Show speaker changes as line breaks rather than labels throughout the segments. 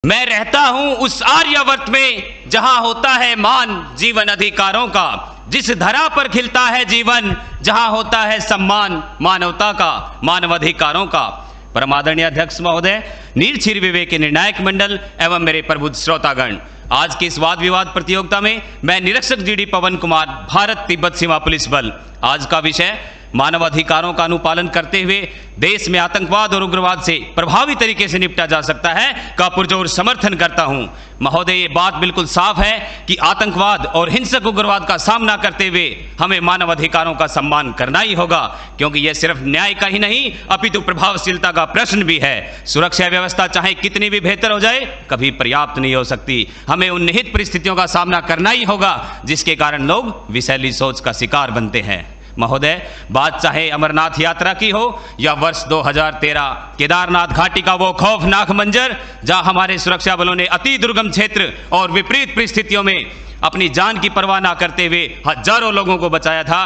मैं रहता हूं उस आर्यावर्त में जहां होता है मान जीवन अधिकारों का, जिस धरा पर खिलता है जीवन जहां होता है सम्मान मानवता का, मानवाधिकारों का। परमादरणीय अध्यक्ष महोदय, नीरछीर विवेक निर्णायक मंडल एवं मेरे प्रबुद्ध श्रोतागण, आज की इस वाद विवाद प्रतियोगिता में मैं निरीक्षक जीडी पवन कुमार, भारत तिब्बत सीमा पुलिस बल, आज का विषय मानवाधिकारों का अनुपालन करते हुए देश में आतंकवाद और उग्रवाद से प्रभावी तरीके से निपटा जा सकता है का पुरजोर समर्थन करता हूं। महोदय, ये बात बिल्कुल साफ है कि आतंकवाद और हिंसक उग्रवाद का सामना करते हुए हमें मानवाधिकारों का सम्मान करना ही होगा, क्योंकि यह सिर्फ न्याय का ही नहीं अपितु प्रभावशीलता का प्रश्न भी है। सुरक्षा व्यवस्था चाहे कितनी भी बेहतर हो जाए, कभी पर्याप्त नहीं हो सकती। हमें उन निहित परिस्थितियों का सामना करना ही होगा जिसके कारण लोग विषैली सोच का शिकार बनते हैं। महोदय, बात चाहे अमरनाथ यात्रा की हो या वर्ष 2013 केदारनाथ घाटी का वो खौफनाक मंजर जहां हमारे सुरक्षा बलों ने अति दुर्गम क्षेत्र और विपरीत परिस्थितियों में अपनी जान की परवाह न करते हुए हजारों लोगों को बचाया था,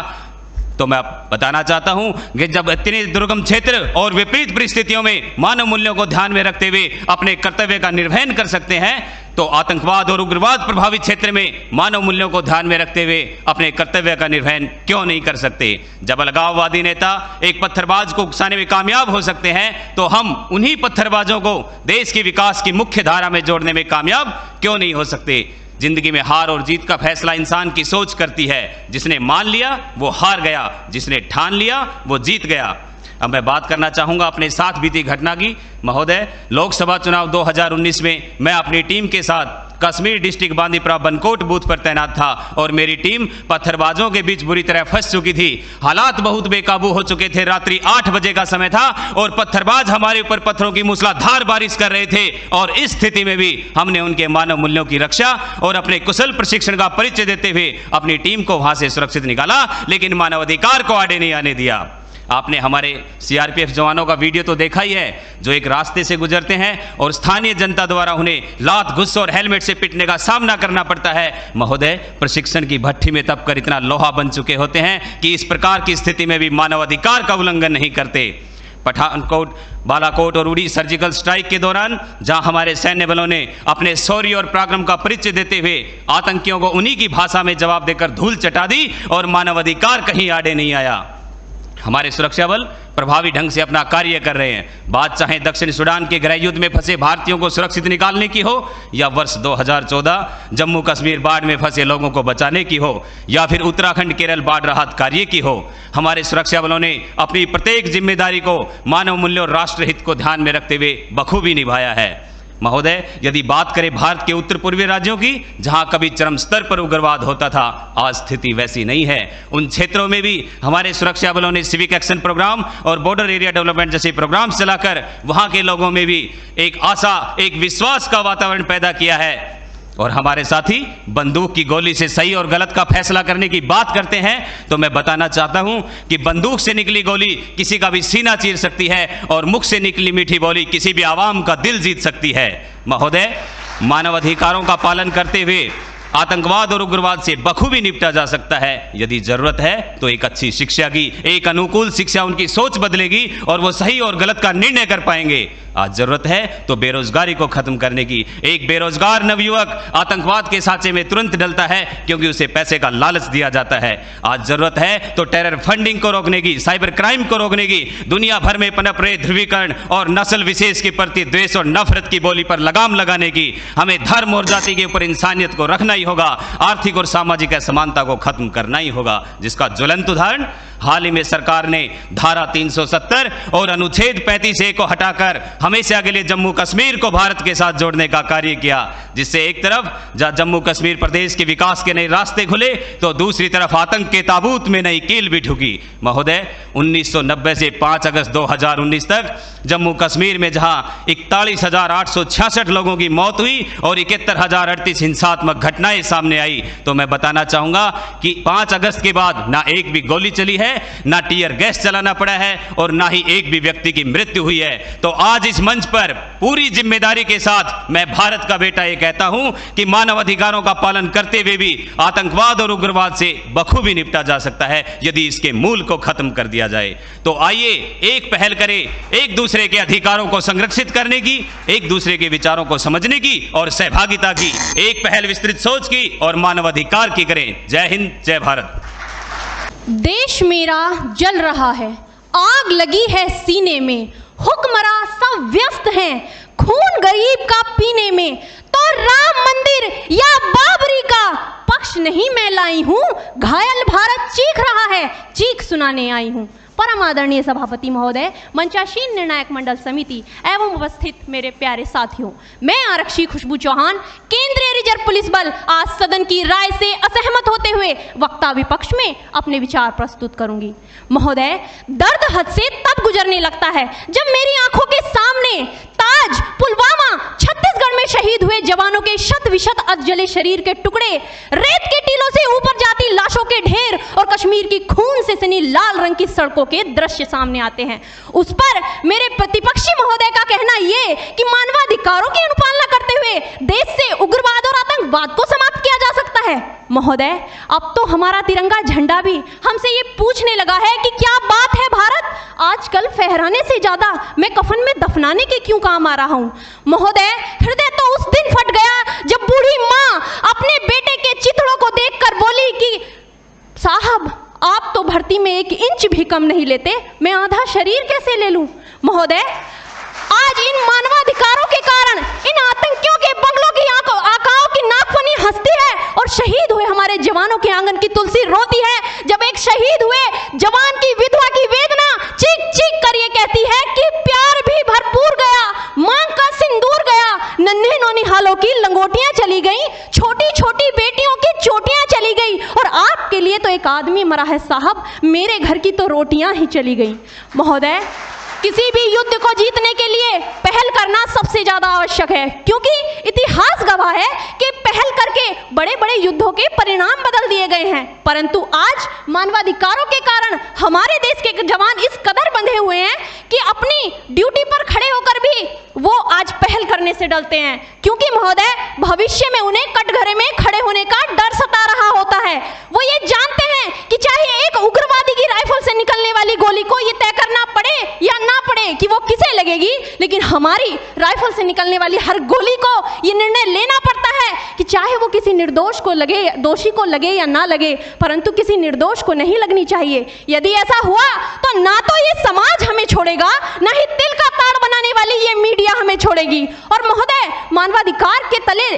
तो मैं बताना चाहता हूं कि जब इतने दुर्गम क्षेत्र और विपरीत परिस्थितियों में मानव मूल्यों को ध्यान में रखते हुए अपने कर्तव्य का निर्वहन कर सकते हैं, तो आतंकवाद और उग्रवाद प्रभावित क्षेत्र में मानव मूल्यों को ध्यान में रखते हुए अपने कर्तव्य का निर्वहन क्यों नहीं कर सकते। जब अलगाववादी नेता एक पत्थरबाज को उकसाने में कामयाब हो सकते हैं, तो हम उन्हीं पत्थरबाजों को देश के विकास की मुख्य धारा में जोड़ने में कामयाब क्यों नहीं हो सकते। जिंदगी में हार और जीत का फैसला इंसान की सोच करती है। जिसने मान लिया वो हार गया, जिसने ठान लिया वो जीत गया। अब मैं बात करना चाहूंगा अपने साथ बीती घटना की। महोदय, लोकसभा चुनाव 2019 में मैं अपनी टीम के साथ कश्मीर डिस्ट्रिक्ट बांदीपुरा बनकोट बूथ पर तैनात था और मेरी टीम पत्थरबाजों के बीच बुरी तरह फंस चुकी थी। हालात बहुत बेकाबू हो चुके थे। रात्रि 8 बजे का समय था और पत्थरबाज हमारे ऊपर पत्थरों की मूसलाधार बारिश कर रहे थे, और इस स्थिति में भी हमने उनके मानव मूल्यों की रक्षा और अपने कुशल प्रशिक्षण का परिचय देते हुए अपनी टीम को वहां से सुरक्षित निकाला, लेकिन मानवाधिकार को आड़े नहीं आने दिया। आपने हमारे सीआरपीएफ जवानों का वीडियो तो देखा ही है, जो एक रास्ते से गुजरते हैं और स्थानीय जनता द्वारा उन्हें लात, गुस्से और हेलमेट से पीटने का सामना करना पड़ता है। महोदय, प्रशिक्षण की भट्ठी में तपकर इतना लोहा बन चुके होते हैं कि इस प्रकार की स्थिति में भी मानवाधिकार का उल्लंघन नहीं करते। पठानकोट, बालाकोट और उड़ी सर्जिकल स्ट्राइक के दौरान जहां हमारे सैन्य बलों ने अपने शौर्य और पराक्रम का परिचय देते हुए आतंकियों को उन्हीं की भाषा में जवाब देकर धूल चटा दी और मानवाधिकार कहीं आड़े नहीं आया। हमारे सुरक्षा बल प्रभावी ढंग से अपना कार्य कर रहे हैं। बात चाहे दक्षिण सूडान के गृह युद्ध में फंसे भारतीयों को सुरक्षित निकालने की हो, या वर्ष 2014 जम्मू कश्मीर बाढ़ में फंसे लोगों को बचाने की हो, या फिर उत्तराखंड केरल बाढ़ राहत कार्य की हो, हमारे सुरक्षा बलों ने अपनी प्रत्येक जिम्मेदारी को मानव मूल्य और राष्ट्रहित को ध्यान में रखते हुए बखूबी निभाया है। महोदय, यदि बात करें भारत के उत्तर पूर्वी राज्यों की, जहां कभी चरम स्तर पर उग्रवाद होता था, आज स्थिति वैसी नहीं है। उन क्षेत्रों में भी हमारे सुरक्षा बलों ने सिविक एक्शन प्रोग्राम और बॉर्डर एरिया डेवलपमेंट जैसे प्रोग्राम चलाकर वहां के लोगों में भी एक आशा, एक विश्वास का वातावरण पैदा किया है। और हमारे साथी बंदूक की गोली से सही और गलत का फैसला करने की बात करते हैं, तो मैं बताना चाहता हूं कि बंदूक से निकली गोली किसी का भी सीना चीर सकती है और मुख से निकली मीठी बोली किसी भी आवाम का दिल जीत सकती है। महोदय, मानवाधिकारों का पालन करते हुए आतंकवाद और उग्रवाद से बखूबी निपटा जा सकता है। यदि जरूरत है तो एक अच्छी शिक्षा की, एक अनुकूल शिक्षा उनकी सोच बदलेगी और वो सही और गलत का निर्णय कर पाएंगे। आज जरूरत है तो बेरोजगारी को खत्म करने की। एक बेरोजगार नवयुवक आतंकवाद के सांचे में तुरंत डलता है क्योंकि उसे पैसे का लालच दिया जाता है। आज जरूरत है तो टेरर फंडिंग को रोकने की, साइबर क्राइम को रोकने की, दुनिया भर में पनप रहे ध्रुवीकरण और नस्ल विशेष के प्रति द्वेष और नफरत की बोली पर लगाम लगाने की। हमें धर्म और जाति के ऊपर इंसानियत को रखना ही होगा। आर्थिक और सामाजिक असमानता को खत्म करना ही होगा, जिसका ज्वलंत उदाहरण हाल ही में सरकार ने धारा 370 और अनुच्छेद 35A को हटाकर हमेशा के लिए जम्मू कश्मीर को भारत के साथ जोड़ने का कार्य किया, जिससे एक तरफ जहां जम्मू कश्मीर प्रदेश के विकास के नए रास्ते खुले, तो दूसरी तरफ आतंक के ताबूत में नई कील भी ठुकी। महोदय, 1990 से 5 अगस्त 2019 तक जम्मू कश्मीर में जहां 41,866 लोगों की मौत हुई और 71,038 हिंसात्मक घटनाएं सामने आई, तो मैं बताना चाहूंगा कि 5 अगस्त के बाद ना एक भी गोली चली है है, ना टीयर गैस चलाना पड़ा है और ना ही एक भी व्यक्ति की मृत्यु हुई है। तो आज इस मंच पर पूरी जिम्मेदारी के साथ मैं भारत का बेटा ये कहता हूं कि मानव अधिकारों का पालन करते हुए भी आतंकवाद और उग्रवाद से बखूबी निपटा जा सकता है यदि इसके मूल को खत्म कर दिया जाए। तो आइए एक पहल करें, एक दूसरे के अधिकारों को संरक्षित करने की, एक दूसरे के विचारों को समझने की और सहभागिता की एक पहल विस्तृत सोच की और मानवाधिकार की करें। जय हिंद, जय भारत।
देश मेरा जल रहा है, आग लगी है सीने में, हुक्मरां सब व्यस्त हैं खून गरीब का पीने में, तो राम मंदिर या बाबरी का पक्ष नहीं मैं लाई हूं, घायल भारत चीख रहा है, चीख सुनाने आई हूं। परम आदरणीय सभापति महोदय, मंचासीन निर्णायक मंडल समिति एवं उपस्थित मेरे प्यारे साथियों, मैं आरक्षी खुशबू चौहान, केंद्रीय रिजर्व पुलिस बल आज सदन की राय से असहमत होते हुए वक्ता विपक्ष में अपने विचार प्रस्तुत करूंगी। महोदय, दर्द हद से तब गुजरने लगता है जब मेरी आंखों के सामने ताज, पुलवामा, छत्तीसगढ़ में शहीद हुए जवानों के शत विशत अधजले शरीर के टुकड़े, रेत के टीलों से ऊपर जाती लाशों के ढेर और कश्मीर की खून से सनी लाल रंग की सड़कों के दृश्य सामने आते हैं। उस पर मेरे प्रतिपक्षी महोदय का कहना यह कि मानवाधिकारों की अनुपालना करते हुए देश से उग्रवाद और आतंकवाद को समाप्त किया जा सकता है। महोदय, अब तो हमारा तिरंगा झंडा भी हमसे ये पूछने लगा है कि क्या बात है भारत, आजकल फहराने से ज्यादा मैं कफन में दफनाने के क्यों काम आ रहा हूं। महोदय, हृदय तो उस दिन फट गया जब बूढ़ी मां अपने बेटे के चिथड़ों को देखकर बोली कि साहब, आप तो भर्ती में 1 इंच भी कम नहीं लेते, मैं आधा शरीर कैसे ले लूं। महोदय, आज इन मानवाधिकारों के कारण इन आतंकियों के बंगलों की आकाओं की नाकफनी हंसती है और शहीद हुए हमारे जवानों के आंगन की तुलसी रोती है। जब एक शहीद हुए जवान की विधवा की वेदना चीख चीख कर ये कहती है कि प्यार भी भरपूर गया, मांग का सिंदूर गया, नन्हे नौनिहालों की लंगोटियां चली गई, छोटी छोटी बेटियों की चोटियां चली गई और आपके लिए तो एक आदमी मरा है साहब, मेरे घर की तो रोटियां ही चली गई। महोदय, किसी भी युद्ध को जीतने के लिए पहल करना सबसे ज्यादा आवश्यक है, क्योंकि इतिहास गवाह है कि पहल करके बड़े बड़े युद्धों के परिणाम बदल दिए गए हैं। परंतु आज मानवाधिकारों के कारण हमारे देश के जवान इस कदर बंधे हुए हैं कि अपनी ड्यूटी पर खड़े होकर भी वो आज पहल करने से डरते हैं, क्योंकि महोदय, भविष्य में उन्हें कटघरे में खड़े होने का डर सता रहा होता है। वो ये जानते हैं कि चाहे एक उग्रवादी की राइफल से निकलने वाली गोली को ये तय करना पड़े या ना पड़े कि वो किसे लगेगी, लेकिन हमारी राइफल से निकलने वाली हर गोली को ये निर्णय लेना पड़ता है कि चाहे वो किसी निर्दोष को लगे, दोषी को लगे या ना लगे, परंतु किसी निर्दोष को नहीं लगनी चाहिए। यदि ऐसा हुआ तो ना तो ये समाज हमें छोड़ेगा, ना ही तिल का ताड़ बनाने वाली ये मीडिया हमें छोड़ेगी। और महोदय, मानवाधिकार के तले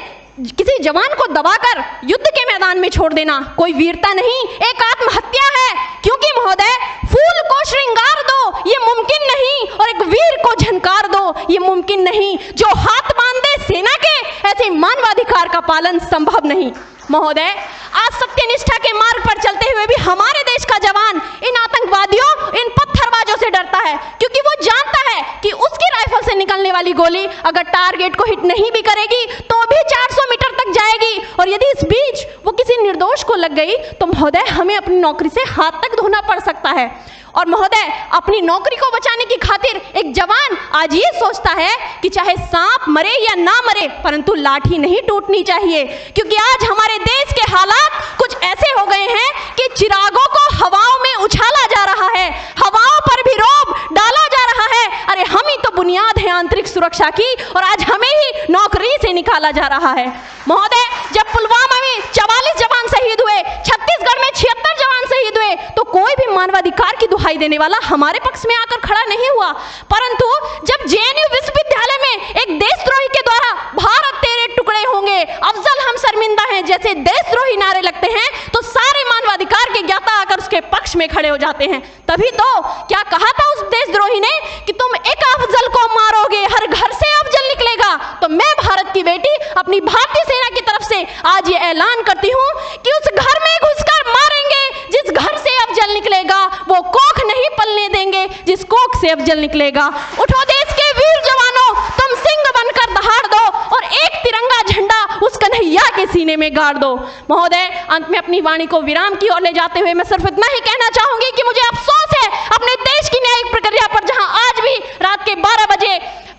किसी जवान को दबाकर युद्ध के मैदान में छोड़ देना कोई वीरता नहीं, एक आत्महत्या है। क्योंकि महोदय, फूल को श्रृंगार दो ये मुमकिन नहीं और एक वीर को झनकार दो ये मुमकिन नहीं। जो हाथ बांधे सेना के, ऐसे मानवाधिकार का पालन संभव नहीं। महोदय, आज सत्यनिष्ठा के मार्ग पर चलते हुए भी हमारे देश का जवान इन आतंकवादियों, इन पत्थरबाजों से डरता है, क्योंकि वो जानता है कि उसकी राइफल से निकलने वाली गोली अगर टारगेट को हिट नहीं भी करेगी तो भी 400 मीटर तक जाएगी, और यदि इस बीच वो किसी निर्दोष को लग गई तो महोदय, हमें अपनी नौकरी से हाथ तक धोना पड़ सकता है। और महोदय, अपनी नौकरी को बचाने की खातिर एक जवान आज ये सोचता है कि चाहे सांप मरे या ना मरे, परंतु लाठी नहीं टूटनी चाहिए, क्योंकि आज हमारे देश के हालात कुछ ऐसे हो गए हैं कि चिरागों को हवाओं में उछाला जा रहा है, हवाओं पर भी रोब डाला जा रहा है। अरे हम ही तो बुनियाद है आंतरिक सुरक्षा की, और आज हमें ही नौकरी से निकाला जा रहा है। महोदय, जब पुलवामा में 44 जवान शहीद हुए, छत्तीसगढ़ में 76 जवान शहीद हुए, तो कोई भी मानवाधिकार की दुहाई देने वाला हमारे पक्ष में आकर खड़ा नहीं हुआ। परंतु जब जेएनयू विश्वविद्यालय में एक देशद्रोही के द्वारा भारत तेरे टुकड़े होंगे, अफजल हम शर्मिंदा हैं जैसे देशद्रोही नारे लगते हैं, तो सारे मानवाधिकार के ज्ञाता आकर उसके पक्ष में खड़े हो जाते हैं। तभी तो क्या कहा था उस देशद्रोही ने कि तुम एक अफजल को मारोगे, हर घर से अफजल निकलेगा। तो मैं भारत की बेटी अपनी भारतीय सेना की तरफ से आज ये ऐलान करती हूँ कि उस घर में घुसकर मारेंगे जिस घर से अफजल निकलेगा, वो कोख नहीं पलने देंगे जिस कोख से अफजल निकलेगा। उठो देश के वीर जवानों, तुम सिंह बनकर दहाड़ दो और एक तिरंगा झंडा उस कन्हैया के सीने सीने में गाड़ दो। महोदय, अंत में अपनी वाणी को विराम की ओर ले जाते हुए मैं सिर्फ इतना ही कहना चाहूंगी कि मुझे अफसोस है अपने देश की न्यायिक प्रक्रिया पर, जहां आज भी रात के 12 बजे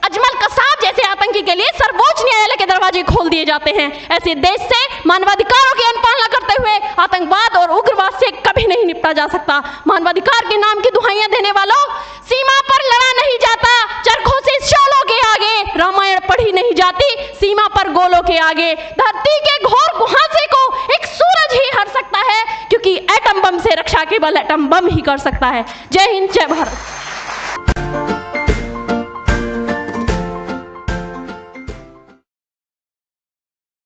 अजमल कसाब जैसे आतंकी के लिए सर्वोच्च न्यायालय के दरवाजे खोल दिए जाते हैं। ऐसे देश से मानवाधिकारों की अनुपालना करते हुए आतंकवाद और उग्रवाद से कभी नहीं निपटा जा सकता। मानवाधिकार के नाम की दुहाइयां देने वालों, सीमा पर लड़ा नहीं जाता चरखों से शोलों के आगे, रामायण पढ़ी नहीं जाती सीमा पर गोलों के आगे। धरती के घोर कुहासे को एक सूरज ही हर सकता है, क्योंकि एटम बम से रक्षा केवल एटम बम ही कर सकता है। जय हिंद, जय भारत।